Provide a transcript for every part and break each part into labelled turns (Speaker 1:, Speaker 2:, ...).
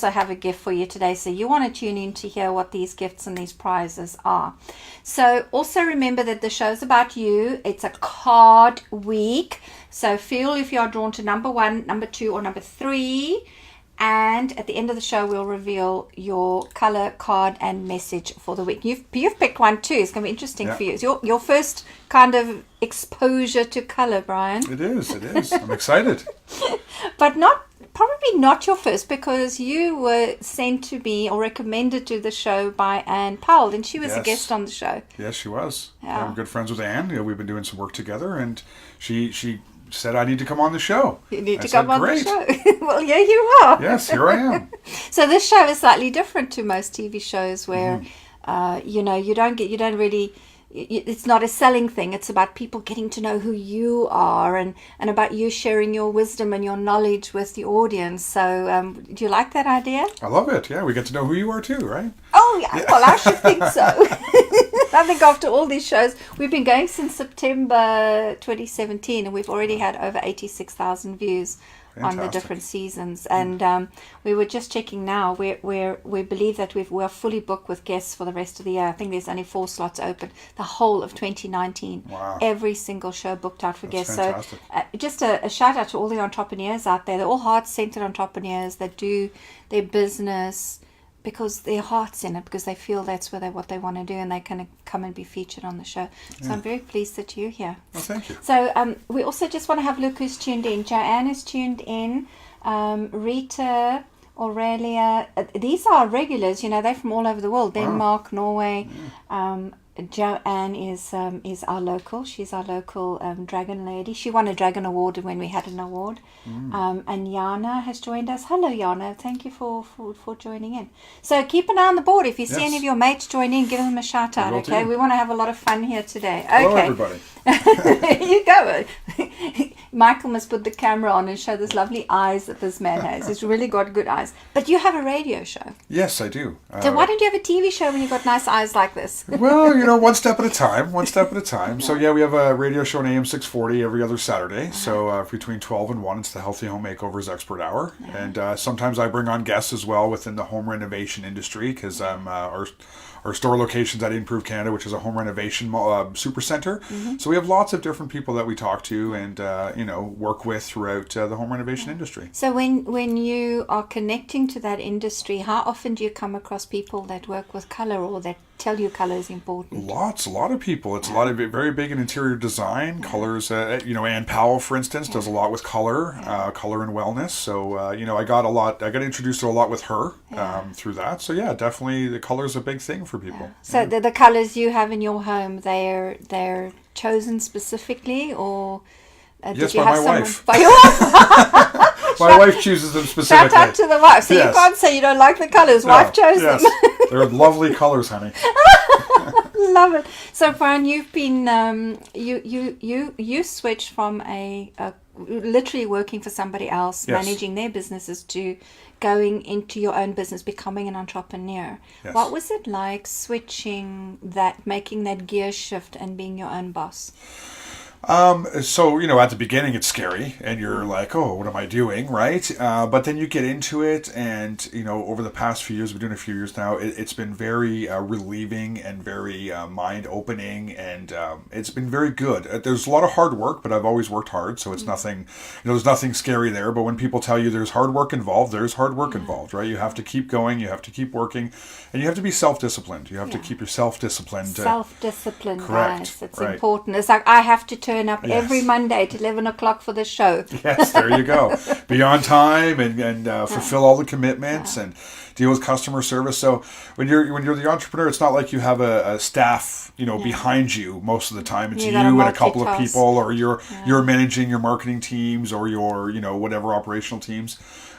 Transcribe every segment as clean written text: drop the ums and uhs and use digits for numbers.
Speaker 1: also have a gift for you today. So you want to tune in to hear what these gifts and these prizes are. So also remember that the show's about you. It's a card week. So feel if you are drawn to number 1, number 2, or number 3. And at the end of the show, we'll reveal your color card and message for the week. You've picked one too. It's going to be interesting for you. It's your first kind of exposure to color, Brian.
Speaker 2: It is. I'm excited.
Speaker 1: But probably not your first, because you were sent to me or recommended to the show by Ann Powell, and she was a guest on the show.
Speaker 2: Yes, she was. Yeah. I'm good friends with Ann. We've been doing some work together, and she said I need to come on the show.
Speaker 1: You need to come on the show. Well, yeah, you are.
Speaker 2: Yes, here I am.
Speaker 1: So this show is slightly different to most TV shows where, you don't really. It's not a selling thing. It's about people getting to know who you are and about you sharing your wisdom and your knowledge with the audience. So do you like that idea?
Speaker 2: I love it. Yeah, we get to know who you are too, right?
Speaker 1: Oh, yeah. Well, I should think so. I think after all these shows, we've been going since September 2017, and we've already had over 86,000 views. Fantastic. On the different seasons, and we were just checking now. We believe that we're fully booked with guests for the rest of the year. I think there's only 4 slots open. The whole of 2019.
Speaker 2: Wow!
Speaker 1: Every single show booked out for guests.
Speaker 2: Fantastic.
Speaker 1: So just a shout out to all the entrepreneurs out there. They're all heart-centered entrepreneurs that do their business because their heart's in it, because they feel that's what they want to do, and they can come and be featured on the show. So I'm very pleased that you're here.
Speaker 2: Well, thank you.
Speaker 1: So we also just want to have a look who's tuned in. Joanne is tuned in. Rita, Aurelia, these are regulars. They're from all over the world. Denmark, Norway. Joanne is our local. She's our local dragon lady. She won a dragon award when we had an award. And Jana has joined us. Hello, Jana. Thank you for joining in. So keep an eye on the board. If you see any of your mates join in, give them a shout out. Okay, we want to have a lot of fun here today. Okay.
Speaker 2: Hello, everybody.
Speaker 1: There you go. Michael must put the camera on and show those lovely eyes that this man has. He's really got good eyes. But you have a radio show.
Speaker 2: Yes, I do.
Speaker 1: So why don't you have a TV show when you've got nice eyes like this?
Speaker 2: Well, one step at a time. So yeah, we have a radio show on AM 640 every other Saturday. So between 12 and 1, it's the Healthy Home Makeovers Expert Hour. And sometimes I bring on guests as well within the home renovation industry, because our store location's at Improve Canada, which is a home renovation super center. So we have lots of different people that we talk to and work with throughout the home renovation industry.
Speaker 1: So when you are connecting to that industry, how often do you come across people that work with color or that tell you color is important?
Speaker 2: A lot of people. It's a lot of very big in interior design. Colors, Ann Powell, for instance, does a lot with color, color and wellness. So, I got introduced to a lot with her through that. So yeah, definitely the color is a big thing for people.
Speaker 1: So the colors you have in your home, they're chosen specifically, or
Speaker 2: yes, by my wife.
Speaker 1: By your wife?
Speaker 2: My wife chooses them specifically.
Speaker 1: Shout out to the wife. So you can't say you don't like the colors. Wife chose them.
Speaker 2: They're lovely colors, honey.
Speaker 1: Love it. So Brian, you've been you switched from a literally working for somebody else, managing their businesses, to going into your own business, becoming an entrepreneur.
Speaker 2: Yes.
Speaker 1: What was it like switching that, making that gear shift and being your own boss?
Speaker 2: So, at the beginning it's scary and you're like, oh, what am I doing? Right. But then you get into it and, over the past few years, we've been doing a few years now, it's been very relieving and very mind opening, and it's been very good. There's a lot of hard work, but I've always worked hard. So it's nothing, there's nothing scary there. But when people tell you there's hard work involved, there's hard work involved, right? You have to keep going. You have to keep working, and you have to be self-disciplined. You have to keep yourself disciplined.
Speaker 1: Self-discipline,
Speaker 2: correct.
Speaker 1: Guys. It's important. It's like I have to turn up
Speaker 2: Yes.
Speaker 1: every Monday at 11 o'clock for the show.
Speaker 2: Yes, there you go. Be on time and fulfill all the commitments and deal with customer service. So when you're the entrepreneur, it's not like you have a staff, behind you most of the time. It's you and a couple of people, or you're managing your marketing teams or your whatever operational teams.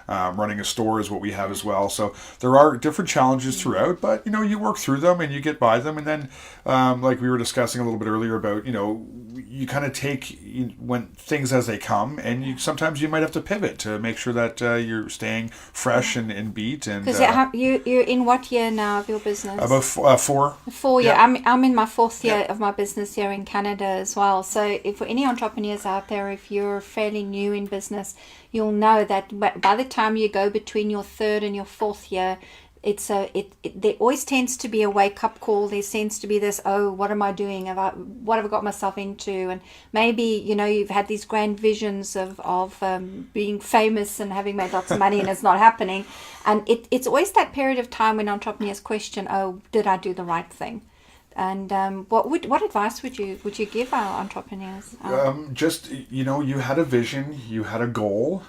Speaker 2: Running a store is what we have as well. So there are different challenges throughout, but you work through them and you get by them. And then like we were discussing a little bit earlier about you kind kind of take when things as they come, and sometimes you might have to pivot to make sure that you're staying fresh and beat. And
Speaker 1: Because you're in what year now of your business?
Speaker 2: about 4.
Speaker 1: 4 year.
Speaker 2: Yeah.
Speaker 1: I'm in my 4th year of my business here in Canada as well. So if for any entrepreneurs out there, if you're fairly new in business, you'll know that by the time you go between your 3rd and your 4th year, there always tends to be a wake up call. There tends to be this, oh, what am I doing? What have I got myself into? And maybe, you've had these grand visions of being famous and having made lots of money and it's not happening. And it's always that period of time when entrepreneurs question, oh, did I do the right thing? And what advice would you give our entrepreneurs?
Speaker 2: Just, you had a vision, you had a goal,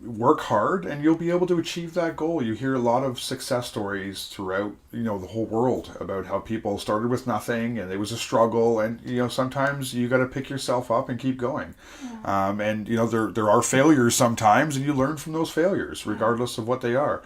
Speaker 2: work hard, and you'll be able to achieve that goal. You hear a lot of success stories throughout, the whole world about how people started with nothing and it was a struggle, and, sometimes you got to pick yourself up and keep going. Yeah. And, there are failures sometimes, and you learn from those failures, regardless of what they are.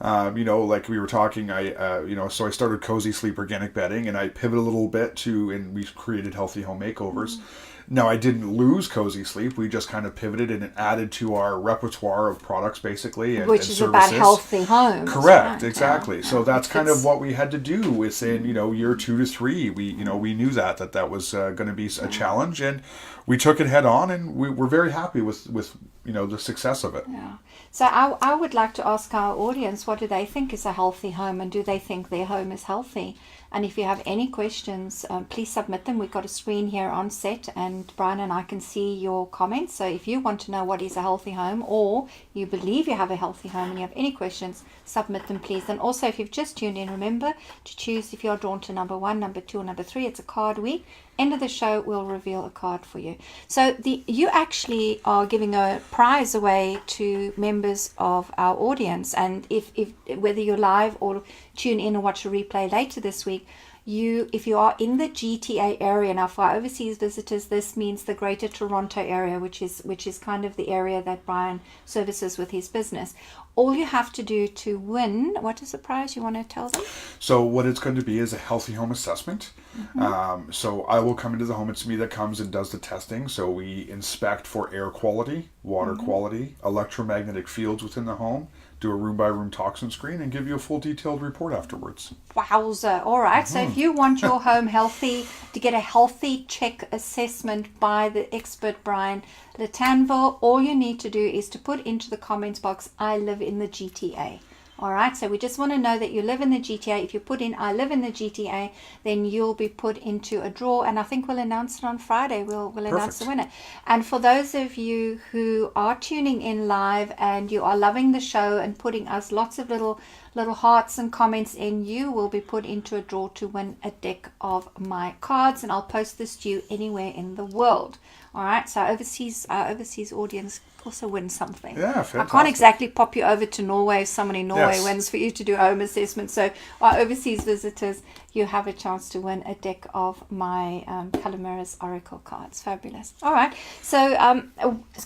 Speaker 2: Like we were talking, so I started Cozy Sleep Organic Bedding, and I pivoted a little bit and we created Healthy Home Makeovers. Now, I didn't lose Cozy Sleep. We just kind of pivoted and added to our repertoire of products, basically,
Speaker 1: which is about healthy homes.
Speaker 2: Correct, right? Exactly.
Speaker 1: Yeah.
Speaker 2: So that's kind of what we had to do within, year 2 to 3. We knew that was going to be a challenge, and we took it head on, and we're very happy with the success of it.
Speaker 1: Yeah. So I would like to ask our audience, what do they think is a healthy home, and do they think their home is healthy? And if you have any questions, please submit them. We've got a screen here on set, and Brian and I can see your comments. So if you want to know what is a healthy home, or you believe you have a healthy home and you have any questions, submit them, please. And also, if you've just tuned in, remember to choose if you're drawn to number 1, number 2, or number 3. It's a card week. End of the show, we'll reveal a card for you. So you actually are giving a prize away to members of our audience, and if whether you're live or tune in or watch a replay later this week, if you are in the GTA area. Now, for our overseas visitors, this means the Greater Toronto area, which is kind of the area that Brian services with his business. All you have to do to win, what is the prize you want to tell them?
Speaker 2: So what it's going to be is a healthy home assessment. Mm-hmm. So I will come into the home. It's me that comes and does the testing. So we inspect for air quality, water quality, electromagnetic fields within the home, do a room-by-room toxin screen, and give you a full detailed report afterwards.
Speaker 1: Wowza. All right. So if you want your home healthy, to get a healthy check assessment by the expert Brian Lattanville, all you need to do is to put into the comments box, I live in the GTA. All right, so we just want to know that you live in the GTA. If you put in, I live in the GTA, then you'll be put into a draw, and I think we'll announce it on Friday. We'll announce the winner. And for those of you who are tuning in live and you are loving the show and putting us lots of little hearts and comments in, you will be put into a draw to win a deck of my cards, and I'll post this to you anywhere in the world. All right, so our overseas audience also win something.
Speaker 2: Yeah, fantastic.
Speaker 1: I can't exactly pop you over to Norway if someone in Norway wins for you to do a home assessment. So our overseas visitors, you have a chance to win a deck of my Calamir's Oracle cards. Fabulous. All right, so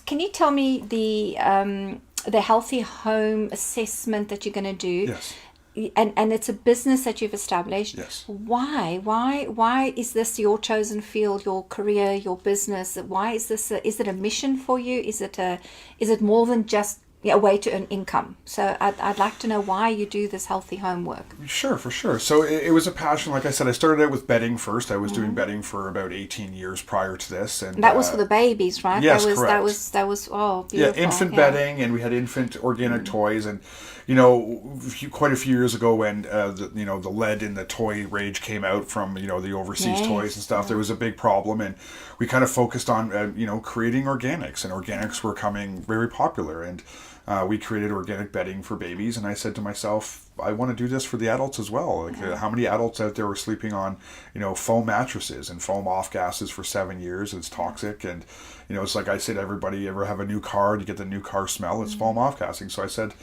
Speaker 1: can you tell me the healthy home assessment that you're going to do?
Speaker 2: Yes.
Speaker 1: And it's a business that you've established.
Speaker 2: Yes.
Speaker 1: Why is this your chosen field, your career, your business? Why is this? Is it a mission for you? Is it more than just a way to earn income? So I'd like to know why you do this healthy home work.
Speaker 2: Sure, for sure. So it was a passion. Like I said, I started out with bedding first. I was doing bedding for about 18 years prior to this, and
Speaker 1: that was for the babies, right?
Speaker 2: Yes,
Speaker 1: correct. That was beautiful.
Speaker 2: Yeah, infant bedding, and we had infant organic toys, and quite a few years ago when the lead in the toy rage came out from the overseas toys and stuff, there was a big problem, and we kind of focused on creating organics, and organics were becoming very popular, and we created organic bedding for babies, and I said to myself, I want to do this for the adults as well. Like, how many adults out there were sleeping on, foam mattresses and foam off gases for 7 years? It's toxic, and it's like I say to everybody, you ever have a new car, you get the new car smell, it's foam off gassing. So I said,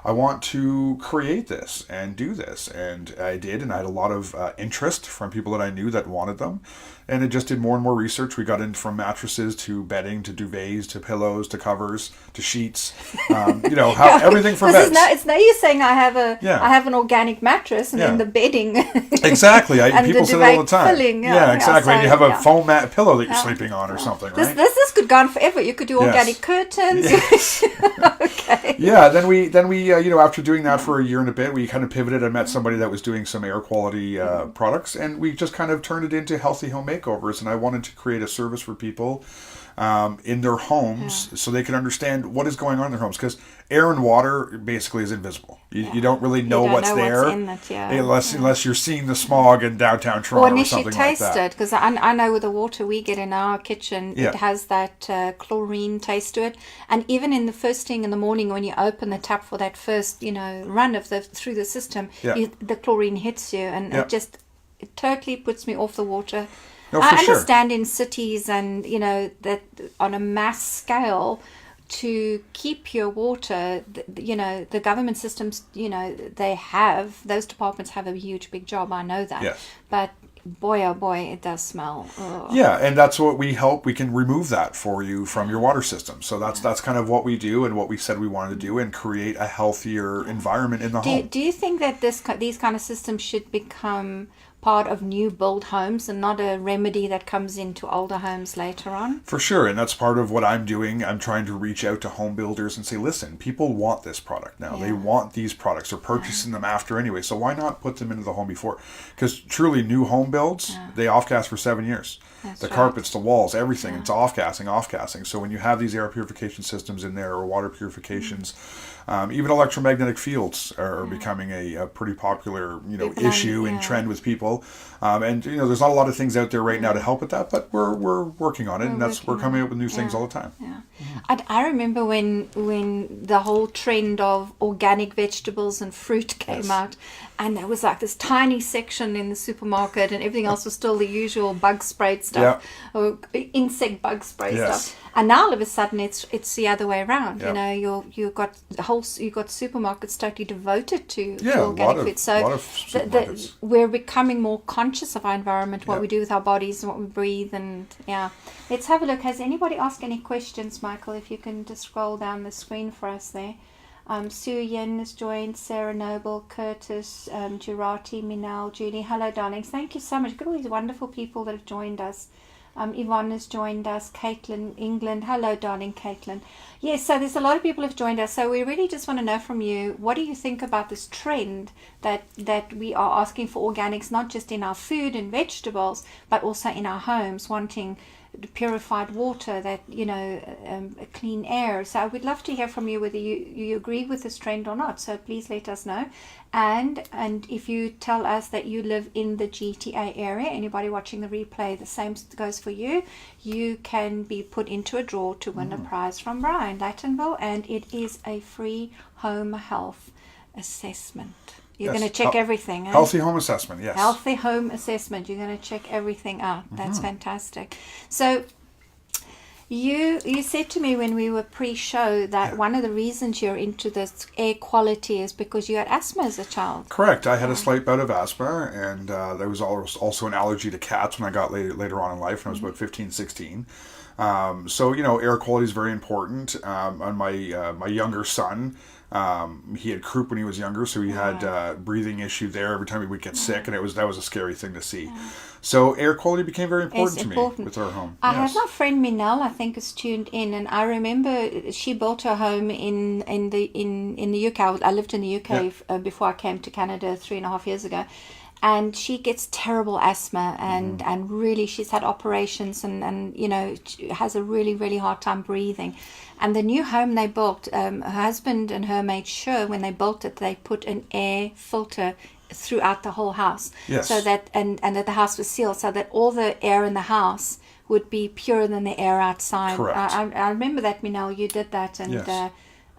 Speaker 2: I want to create this and do this, and I did, and I had a lot of interest from people that I knew that wanted them, And it just did more and more research. We got in from mattresses to bedding to duvets to pillows to covers to sheets. How everything for beds.
Speaker 1: It's no use saying I have
Speaker 2: Yeah.
Speaker 1: I have an organic mattress and then the bedding.
Speaker 2: Exactly.
Speaker 1: And
Speaker 2: People
Speaker 1: the
Speaker 2: say that all the
Speaker 1: duvet
Speaker 2: time.
Speaker 1: filling,
Speaker 2: Exactly.
Speaker 1: so,
Speaker 2: and you have a foam mat pillow that you're sleeping on or something, right?
Speaker 1: This could go on forever. You could do organic curtains.
Speaker 2: Yes.
Speaker 1: Okay.
Speaker 2: Yeah. Then we after doing that for a year and a bit, we kind of pivoted. I met somebody that was doing some air quality products, and we just kind of turned it into healthy home makeovers. And I wanted to create a service for people in their homes so they can understand what is going on in their homes, because air and water basically is invisible. You don't really know what's there
Speaker 1: in it,
Speaker 2: unless you're seeing the smog in downtown Toronto or
Speaker 1: unless you
Speaker 2: something like
Speaker 1: taste
Speaker 2: that.
Speaker 1: it, because I know with the water we get in our kitchen, it has that chlorine taste to it. And even in the first thing in the morning when you open the tap for that first run of through the system, the chlorine hits you, and it totally puts me off the water.
Speaker 2: No,
Speaker 1: I
Speaker 2: for
Speaker 1: understand in cities and that on a mass scale, to keep your water, the government systems, those departments have a huge big job. I know that.
Speaker 2: Yes.
Speaker 1: But boy, oh boy, it does smell. Ugh.
Speaker 2: Yeah, and that's what we help. We can remove that for you from your water system. So that's kind of what we do and what we said we wanted to do, and create a healthier environment in the home.
Speaker 1: Do you think that these kind of systems should become part of new build homes and not a remedy that comes into older homes later on?
Speaker 2: For sure, and that's part of what I'm doing. I'm trying to reach out to home builders and say, listen, people want this product now. They want these products. They're purchasing them after anyway, so why not put them into the home before? Because truly, new home builds, they off-gas for 7 years. The carpets, the walls, everything, it's off-gassing. So when you have these air purification systems in there, or water purifications, even electromagnetic fields are becoming a pretty popular issue and trend with people. And there's not a lot of things out there right now to help with that, but we're working on it, and we're coming up with new things all the time.
Speaker 1: Yeah. I remember when the whole trend of organic vegetables and fruit came out, and there was like this tiny section in the supermarket, and everything else was still the usual bug spray stuff, or insect bug spray stuff. And now all of a sudden it's the other way around. You've got supermarkets totally devoted to organic food. So we're becoming more conscious of our environment, what we do with our bodies and what we breathe, and let's have a look. Has anybody asked any questions, Michael? If you can just scroll down the screen for us there. Sue Yen has joined, Sarah Noble, Curtis, Girati, Minal, Julie. Hello, darlings. Thank you so much. Look at all these wonderful people that have joined us. Yvonne has joined us, Caitlin, England. Hello, darling Caitlin. Yes, so there's a lot of people have joined us. So we really just want to know from you, what do you think about this trend that we are asking for organics, not just in our food and vegetables, but also in our homes, wanting purified water, that clean air. So I would love to hear from you whether you agree with this trend or not. So please let us know. And if you tell us that you live in the GTA area, anybody watching the replay, the same goes for you. You can be put into a draw to win a prize from Brian, Lattanville, and it is a free home health assessment. You're going to check everything.
Speaker 2: Healthy home assessment, yes.
Speaker 1: Healthy home assessment. You're going to check everything out. That's fantastic. So you said to me when we were pre-show that one of the reasons you're into this air quality is because you had asthma as a child.
Speaker 2: Correct. I had a slight bout of asthma, and there was also an allergy to cats when I got later on in life, when I was about 15, 16. So, air quality is very important. On my younger son, he had croup when he was younger, so he had breathing issue there every time he would get sick, and that was a scary thing to see. So air quality became very important to me with our home.
Speaker 1: I have my friend Minel, I think, is tuned in, and I remember she built her home in the UK. I lived in the UK before I came to Canada 3.5 years ago. And she gets terrible asthma, and really she's had operations, and has a really, really hard time breathing. And the new home they built, her husband and her made sure when they built it, they put an air filter throughout the whole house.
Speaker 2: Yes.
Speaker 1: So that and that the house was sealed, so that all the air in the house would be purer than the air outside.
Speaker 2: Correct.
Speaker 1: I remember that, Minel, you did that, and
Speaker 2: yes.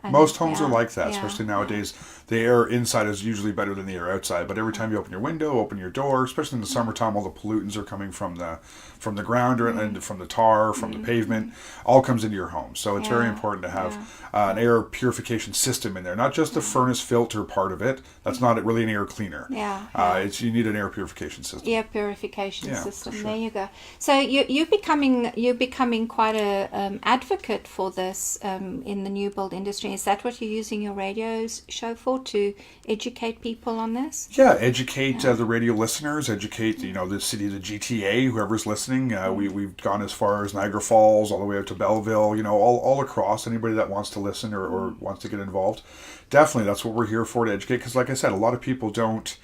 Speaker 2: Most homes are like that,
Speaker 1: yeah,
Speaker 2: especially nowadays. The air inside is usually better than the air outside, but every time you open your window, open your door, especially in the summertime, all the pollutants are coming from the ground and from the tar, from the pavement, all comes into your home. So it's very important to have an air purification system in there, not just the furnace filter part of it. That's not really an air cleaner. You need an air purification system.
Speaker 1: Air purification system.
Speaker 2: Sure.
Speaker 1: There you go. So you're becoming quite a advocate for this in the new build industry. Is that what you're using your radio show for, to educate people on this?
Speaker 2: Yeah, educate the radio listeners, educate the city, the GTA, whoever's listening. We've gone as far as Niagara Falls, all the way out to Belleville, all across. Anybody that wants to listen or wants to get involved, definitely that's what we're here for, to educate. Because like I said, a lot of people don't.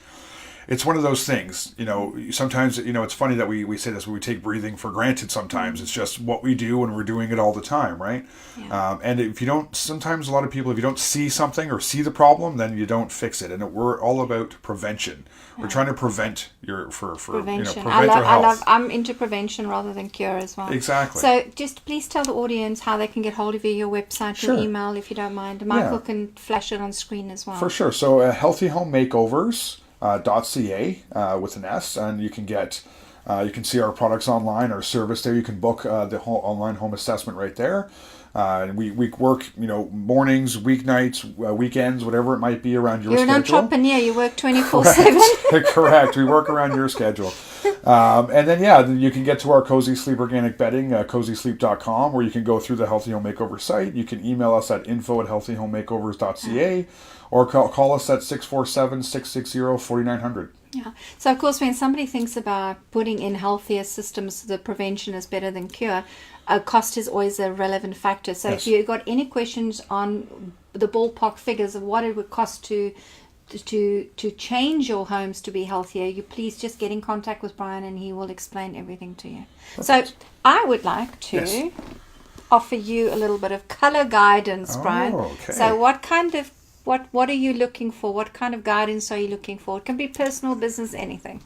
Speaker 2: It's one of those things, sometimes, it's funny that we say this, we take breathing for granted sometimes. It's just what we do, and we're doing it all the time, right? Yeah. And if you don't, sometimes a lot of people, if you don't see something or see the problem, then you don't fix it. And we're all about prevention. Yeah. We're trying to prevent
Speaker 1: prevention.
Speaker 2: Your health.
Speaker 1: I'm into prevention rather than cure as well.
Speaker 2: Exactly.
Speaker 1: So just please tell the audience how they can get hold of you, your website, your email, if you don't mind. Michael can flash it on screen as well.
Speaker 2: For sure. So Healthy Home Makeovers. .ca with an S, and you can get you can see our products online, our service there. You can book the online home assessment right there. And we work, mornings, weeknights, weekends, whatever it might be around your schedule.
Speaker 1: You're an entrepreneur. You work 24/7.
Speaker 2: Correct. We work around your schedule. And then, you can get to our Cozy Sleep Organic Bedding, cozysleep.com, where you can go through the Healthy Home Makeover site. You can email us at info@healthyhomemakeovers.ca, or call us at 647-660-4900.
Speaker 1: Yeah. So, of course, when somebody thinks about putting in healthier systems, the prevention is better than cure, cost is always a relevant factor. So if you've got any questions on the ballpark figures of what it would cost to change your homes to be healthier, you please just get in contact with Brian, and he will explain everything to you. Perfect. So I would like to offer you a little bit of color guidance, Brian.
Speaker 2: Okay.
Speaker 1: So what are you looking for? What kind of guidance are you looking for? It can be personal, business, anything.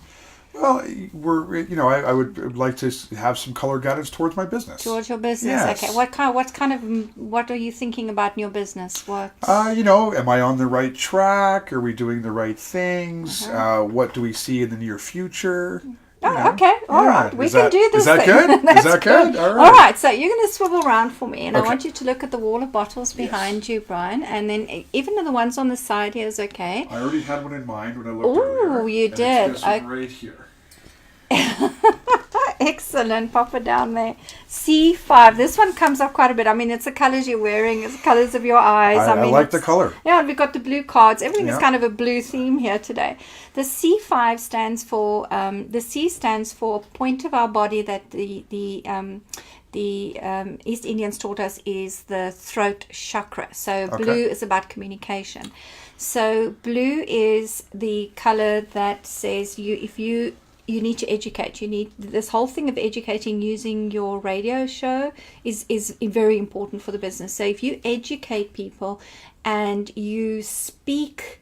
Speaker 2: Well, I would like to have some color guidance towards my business.
Speaker 1: Towards your business,
Speaker 2: yes.
Speaker 1: Okay. What are you thinking about in your business? What?
Speaker 2: Am I on the right track? Are we doing the right things? What do we see in the near future?
Speaker 1: Okay. All right. We can do this.
Speaker 2: Is that good? Is that good? All right.
Speaker 1: All right. So you're going to swivel around for me, and I want you to look at the wall of bottles behind you, Brian, and then even the ones on the side here is okay.
Speaker 2: I already had one in mind when I looked earlier.
Speaker 1: Oh, you did.
Speaker 2: It's this one right here.
Speaker 1: Excellent. Pop it down there. C5. This one comes up quite a bit. I mean, it's the colors you're wearing. It's the colors of your eyes.
Speaker 2: I like the color.
Speaker 1: Yeah, and we've got the blue cards. Everything is kind of a blue theme here today. The C5 stands for, the C stands for point of our body that the East Indians taught us is the throat chakra. So blue is about communication. So blue is the color that says you need to educate. You need this whole thing of educating using your radio show is very important for the business. So if you educate people and you speak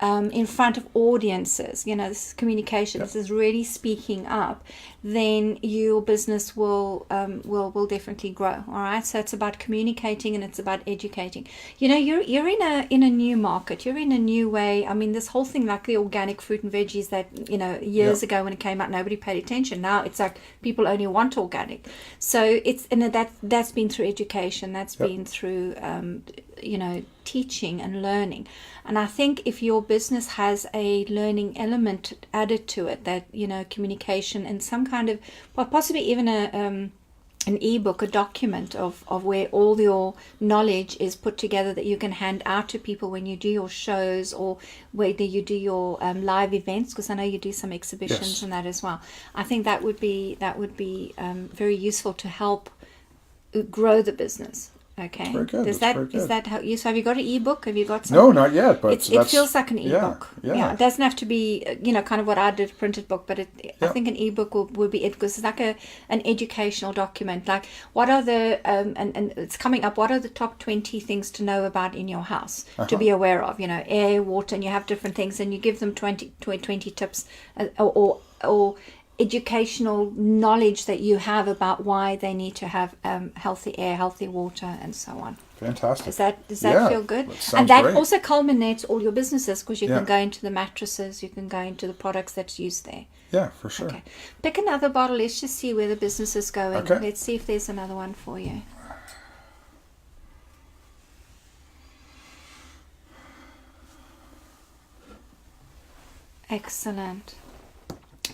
Speaker 1: in front of audiences, this is communication, this is really speaking up, then your business will definitely grow. All right, so it's about communicating and it's about educating. You're in a new market, you're in a new way. I mean, this whole thing, like the organic fruit and veggies that years ago when it came out, nobody paid attention. Now it's like people only want organic. So that's been through education, that's been through teaching and learning. And I think if your business has a learning element added to it, that communication and some kind of, well, possibly even an ebook, a document of where all your knowledge is put together that you can hand out to people when you do your shows or whether you do your live events, because I know you do some exhibitions and that as well. I think that would be very useful to help grow the business. Okay.
Speaker 2: Very good.
Speaker 1: Is that how you? So have you got an ebook? Have you got something?
Speaker 2: No, not yet. But
Speaker 1: it feels like an ebook.
Speaker 2: Yeah.
Speaker 1: It doesn't have to be kind of what I did, a printed book. But I think an ebook would be it, because it's like an educational document. Like what are the and it's coming up. What are the top 20 things to know about in your house to be aware of? Air, water, and you have different things, and you give them 20 tips or educational knowledge that you have about why they need to have healthy air, healthy water, and so on.
Speaker 2: Fantastic.
Speaker 1: Does that feel good?
Speaker 2: And that great.
Speaker 1: Also culminates all your businesses, because you can go into the mattresses, you can go into the products that's used there.
Speaker 2: Yeah, for sure.
Speaker 1: Okay. Pick another bottle. Let's just see where the business is going.
Speaker 2: Okay.
Speaker 1: Let's see if there's another one for you. Excellent.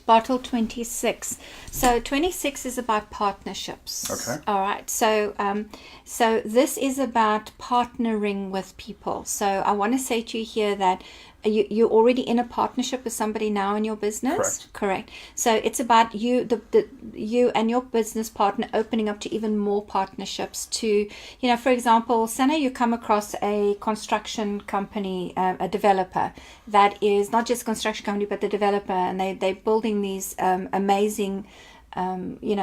Speaker 1: Bottle 26. So 26 is about partnerships.
Speaker 2: Okay.
Speaker 1: All right. So so this is about partnering with people. So I want to say to you here that you're already in a partnership with somebody now in your business. Correct. So it's about you you and your business partner opening up to even more partnerships to, for example, say you come across a construction company, a developer that is not just a construction company but the developer, and they're building these amazing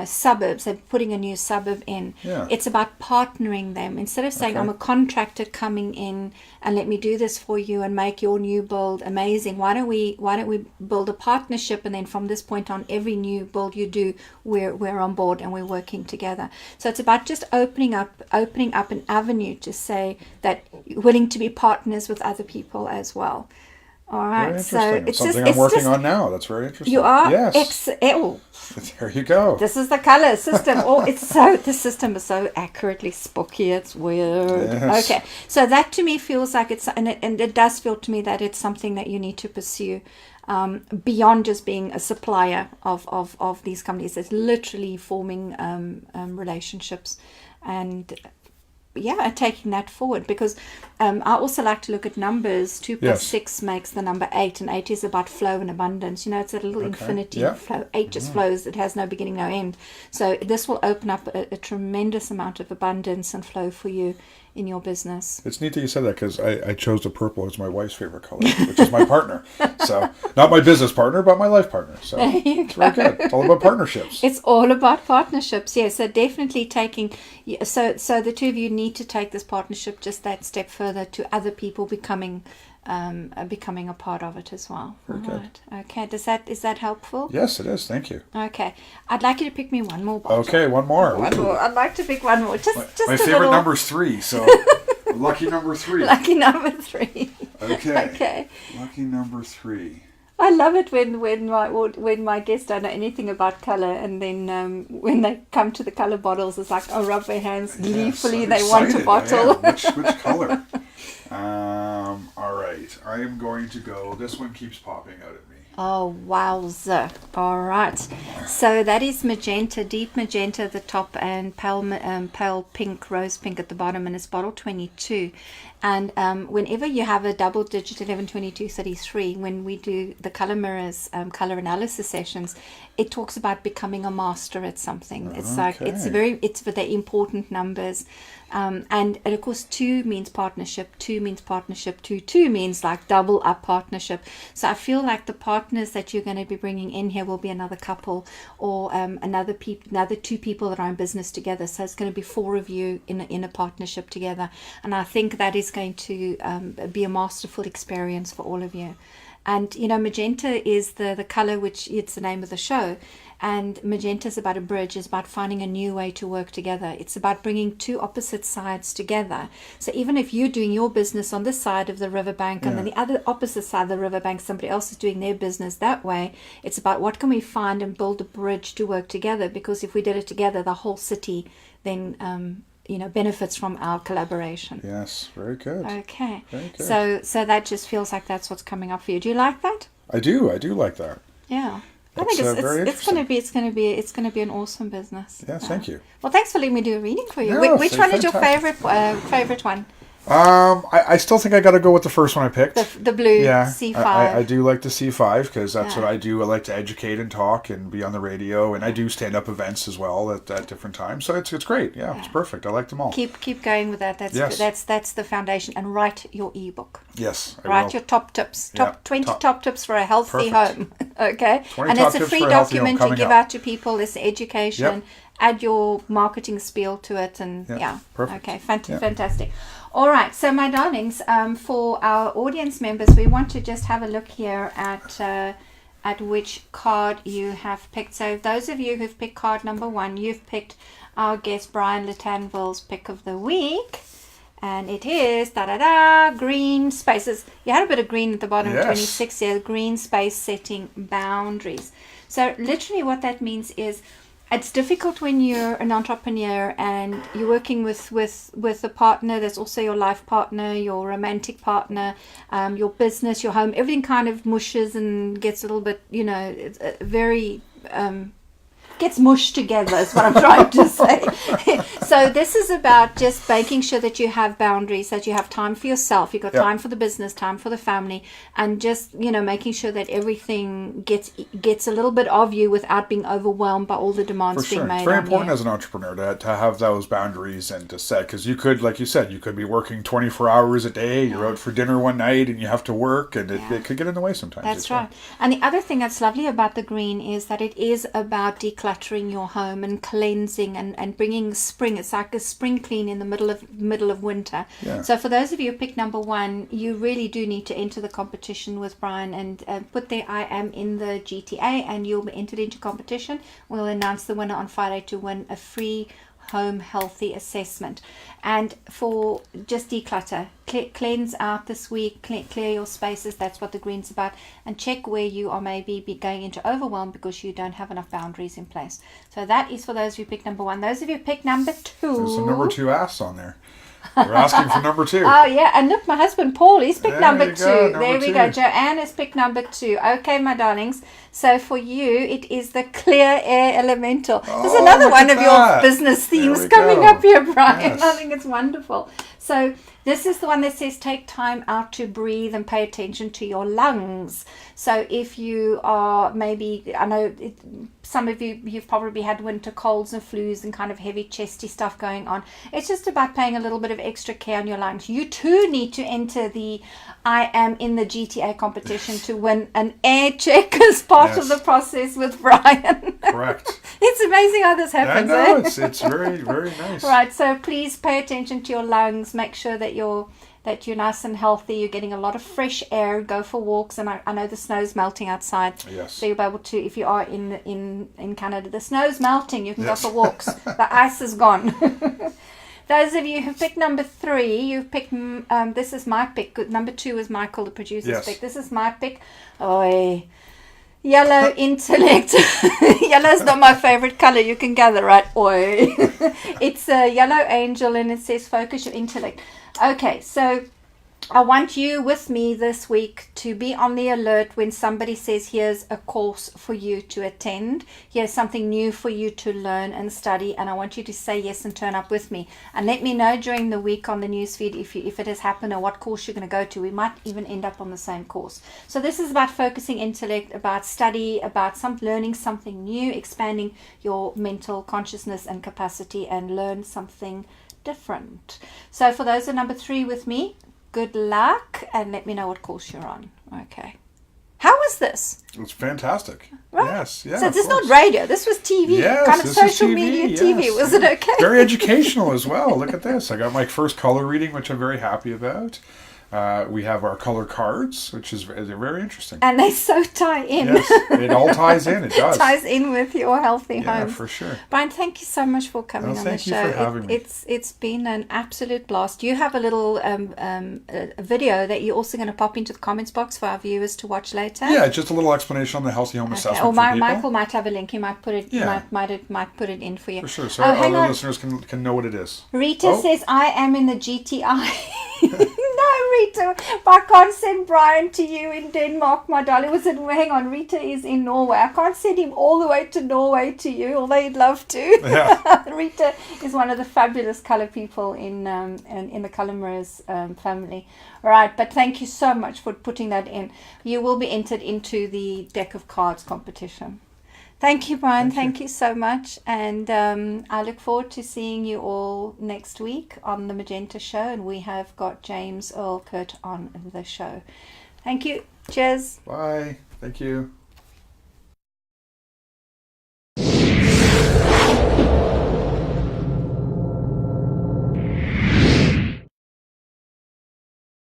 Speaker 1: suburbs. They're putting a new suburb in.
Speaker 2: Yeah.
Speaker 1: It's about partnering them. Instead of saying, I'm a contractor coming in and let me do this for you and make your new build amazing. Why don't we build a partnership, and then from this point on, every new build you do, we're on board and we're working together. So it's about just opening up an avenue to say that you're willing to be partners with other people as well. All right,
Speaker 2: so it's something I'm working on now. That's very interesting.
Speaker 1: You are?
Speaker 2: Yes. There you go.
Speaker 1: This is the color system. The system is so accurately spooky. It's weird.
Speaker 2: Yes.
Speaker 1: Okay, so that to me feels like and it does feel to me that it's something that you need to pursue beyond just being a supplier of these companies. It's literally forming relationships and taking that forward, because I also like to look at numbers. 2 plus 6 makes the number 8, and 8 is about flow and abundance. It's a little infinity flow. 8 just flows. It has no beginning, no end. So this will open up a tremendous amount of abundance and flow for you in your business.
Speaker 2: It's neat that you said that, because I chose the purple as my wife's favorite color, which is my partner. So not my business partner, but my life partner. So it's very good. It's all about partnerships.
Speaker 1: It's all about partnerships. Yeah. So definitely taking. So the two of you need to take this partnership just that step further to other people becoming a part of it as well.
Speaker 2: Very good.
Speaker 1: Okay. Is that helpful?
Speaker 2: Yes, it is. Thank you.
Speaker 1: Okay. I'd like you to pick me one more bottle.
Speaker 2: Okay, one more.
Speaker 1: One more. I'd like to pick one more. Just
Speaker 2: my favorite number is 3, so lucky number 3.
Speaker 1: Lucky number 3.
Speaker 2: Okay.
Speaker 1: Okay.
Speaker 2: Lucky number 3.
Speaker 1: I love it when my guests don't know anything about color, and then when they come to the color bottles, it's like, rub their hands gleefully. They want a bottle.
Speaker 2: Which color? All right. I am going to go. This one keeps popping out at me.
Speaker 1: Oh, wowza. All right. So that is magenta, deep magenta at the top, and pale pink, rose pink at the bottom, and it's bottle 22. And whenever you have a double digit 11, 22, 33, when we do the color mirrors, color analysis sessions, it talks about becoming a master at something. It's like, it's for the important numbers. And of course 2 means partnership, 2 means partnership, 2 means like double up partnership. So I feel like the partners that you're going to be bringing in here will be another couple, or another 2 people that are in business together. So it's going to be 4 of you in a partnership together, and I think that is going to be a masterful experience for all of you. And magenta is the color, which it's the name of the show. And magenta is about a bridge. It's about finding a new way to work together. It's about bringing 2 opposite sides together. So even if you're doing your business on this side of the riverbank, and then the other opposite side of the riverbank, somebody else is doing their business that way, it's about what can we find and build a bridge to work together. Because if we did it together, the whole city then benefits from our collaboration.
Speaker 2: Yes, very good.
Speaker 1: Okay.
Speaker 2: Very good.
Speaker 1: So that just feels like that's what's coming up for you. Do you like that?
Speaker 2: I do like that.
Speaker 1: Yeah. I think it's going to be an awesome business.
Speaker 2: Yes, thank you.
Speaker 1: Well, thanks for letting me do a reading for you.
Speaker 2: No,
Speaker 1: Which one is your favorite one?
Speaker 2: I still think I got to go with the first one I picked.
Speaker 1: The blue C5.
Speaker 2: I do like the C5, because that's what I do. I like to educate and talk and be on the radio, and I do stand-up events as well at different times. So it's great. Yeah, it's perfect. I like them all.
Speaker 1: Keep going with that. That's the foundation. And write your ebook.
Speaker 2: Yes, I
Speaker 1: Write
Speaker 2: will.
Speaker 1: your top tips. 20 top tips for a healthy home. Okay?
Speaker 2: 20
Speaker 1: And
Speaker 2: top
Speaker 1: it's a
Speaker 2: tips
Speaker 1: free
Speaker 2: for a healthy home
Speaker 1: document you give
Speaker 2: coming up.
Speaker 1: out to people. It's education.
Speaker 2: Yep.
Speaker 1: Add your marketing spiel to it, and
Speaker 2: perfect.
Speaker 1: Okay, fantastic. All right, so my darlings, for our audience members, we want to just have a look here at at which card you have picked. So those of you who've picked card number 1, you've picked our guest Brian Lattanville's pick of the week. And it is green spaces. You had a bit of green at the bottom,
Speaker 2: yes.
Speaker 1: 26 here, green space setting boundaries. So literally what that means is it's difficult when you're an entrepreneur and you're working with a partner that's also your life partner, your romantic partner, your business, your home. Everything kind of mushes and gets a little bit, it's very... gets mushed together is what I'm trying to say. So this is about just making sure that you have boundaries, that you have time for yourself, you've got time for the business, time for the family, and just making sure that everything gets a little bit of you without being overwhelmed by all the demands being made.
Speaker 2: It's very important as an entrepreneur to have those boundaries and to set, because you could, like you said, you could be working 24 hours a day, you're out for dinner one night and you have to work, and it could get in the way sometimes.
Speaker 1: That's right. And the other thing that's lovely about the green is that it is about decluttering your home and cleansing and bringing spring. It's like a spring clean in the middle of winter.
Speaker 2: Yeah.
Speaker 1: So for those of you who pick number 1, you really do need to enter the competition with Brian and put there I am in the GTA, and you'll be entered into competition. We'll announce the winner on Friday to win a free home healthy assessment. And for just declutter, cleanse out this week, clear your spaces. That's what the green's about. And check where you are maybe going into overwhelm because you don't have enough boundaries in place. So that is for those of you who pick number 1. Those of you who pick number 2.
Speaker 2: There's a number 2 ass on there. We're asking for number 2.
Speaker 1: Oh yeah, and look, my husband Paul, he's picked number 2. There we go.
Speaker 2: 2.
Speaker 1: Joanne has picked number 2. Okay, my darlings. So for you, it is the clear air elemental. There's another one of your business themes coming up here, Brian. Yes. I think it's wonderful. So this is the one that says take time out to breathe and pay attention to your lungs. So if you are maybe, I know some of you've probably had winter colds and flus and kind of heavy chesty stuff going on. It's just about paying a little bit of extra care on your lungs. You too need to enter the I am in the GTA competition to win an air check as part of the process with Brian.
Speaker 2: Correct.
Speaker 1: It's amazing how this happens.
Speaker 2: I know, it's very, very nice.
Speaker 1: Right, so please pay attention to your lungs. Make sure that you're nice and healthy. You're getting a lot of fresh air. Go for walks, and I know the snow's melting outside.
Speaker 2: Yes.
Speaker 1: So you'll be able to, if you are in Canada, the snow's melting. You can go for walks. The ice is gone. Those of you who picked number 3, you've picked, this is my pick. Number 2 is Michael, the producer's pick. This is my pick. Oi. Yellow intellect. Yellow's not my favorite color. You can gather, right? Oi. It's a yellow angel, and it says focus your intellect. Okay, so I want you with me this week to be on the alert when somebody says here's a course for you to attend, here's something new for you to learn and study, and I want you to say yes and turn up with me, and let me know during the week on the newsfeed if it has happened or what course you're going to go to. We might even end up on the same course. So this is about focusing intellect, about study, about learning something new, expanding your mental consciousness and capacity, and learn something different. So for those of number 3 with me, good luck, and let me know what course you're on. Okay. How was this?
Speaker 2: It's fantastic.
Speaker 1: Right?
Speaker 2: Yes. Yeah,
Speaker 1: so this is not radio. This was TV.
Speaker 2: Yes,
Speaker 1: kind of
Speaker 2: this
Speaker 1: social
Speaker 2: is TV,
Speaker 1: media
Speaker 2: yes.
Speaker 1: TV. Was it okay?
Speaker 2: Very educational as well. Look at this. I got my first color reading, which I'm very happy about. We have our color cards, which is very interesting.
Speaker 1: And they so tie in.
Speaker 2: Yes, it all ties in. It does.
Speaker 1: It ties in with your healthy home.
Speaker 2: Yeah, for sure.
Speaker 1: Brian, thank you so much for coming on the show.
Speaker 2: Thank you for having me.
Speaker 1: It's been an absolute blast. You have a little a video that you're also going to pop into the comments box for our viewers to watch later.
Speaker 2: Yeah, just a little explanation on the healthy home assessment.
Speaker 1: Or
Speaker 2: for people.
Speaker 1: Michael might have a link. He might put it. Might put it in for you.
Speaker 2: For sure. So our listeners can know what it is.
Speaker 1: Rita says, I am in the GTI. No, Rita, I can't send Brian to you in Denmark, my darling. Hang on, Rita is in Norway. I can't send him all the way to Norway to you, although he'd love to. Yeah. Rita is one of the fabulous colour people in the Colourers family. All right, but thank you so much for putting that in. You will be entered into the deck of cards competition. Thank you, Brian. Thank you so much. And I look forward to seeing you all next week on the Magenta show. And we have got James Earl Kurt on the show. Thank you. Cheers.
Speaker 2: Bye. Thank you.